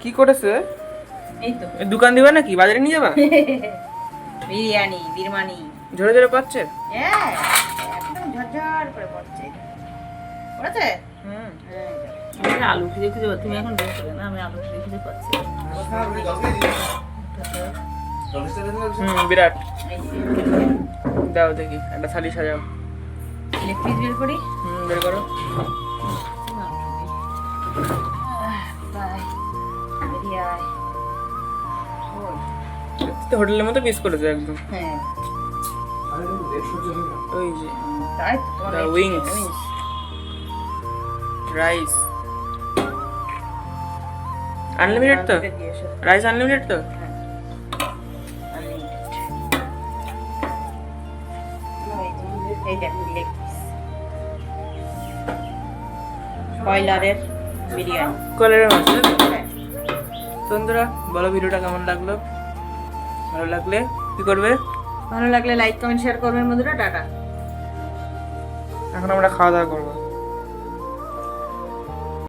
কি করেছে? এই তো দোকান দিবা নাকি? বাজারে নিয়ে যাবা? বিরিয়ানি বিরমানি ঝরে ঝরে পাচ্ছে। হ্যাঁ একদম ঝরঝর করে পড়ছে পড়েছে হুম। আমি আলু খুঁজে খুঁজে তুমি এখন বের করে না আমি আলু খুঁজে খুঁজে পাচ্ছি বিরাট। দাও দেখি একটা থালি সাজাও। লেগ পিস বের করি বের করো। বাই বেরিয়ে আয় তো হোটেলের মতো পিস করেছে একদম। হ্যাঁ ওই যে তাই তো তোমার The এই wings. wings। রাইস আনলিমিটেড তো? Unlimited দিয়েছো। রাইস আনলিমিটেড তো? হ্যাঁ Unlimited। এই দেখো লেগ পিস ব্রয়লারের বিরিয়ানি কলের মাছ না? হ্যাঁ বন্ধুরা বলো ভিডিওটা কেমন লাগলো? ভালো লাগলে কি করবে? ভালো লাগলে লাইক কমেন্ট শেয়ার করবেন বন্ধুরা টাটা এখন আমরা খাওয়া দাওয়া করবো।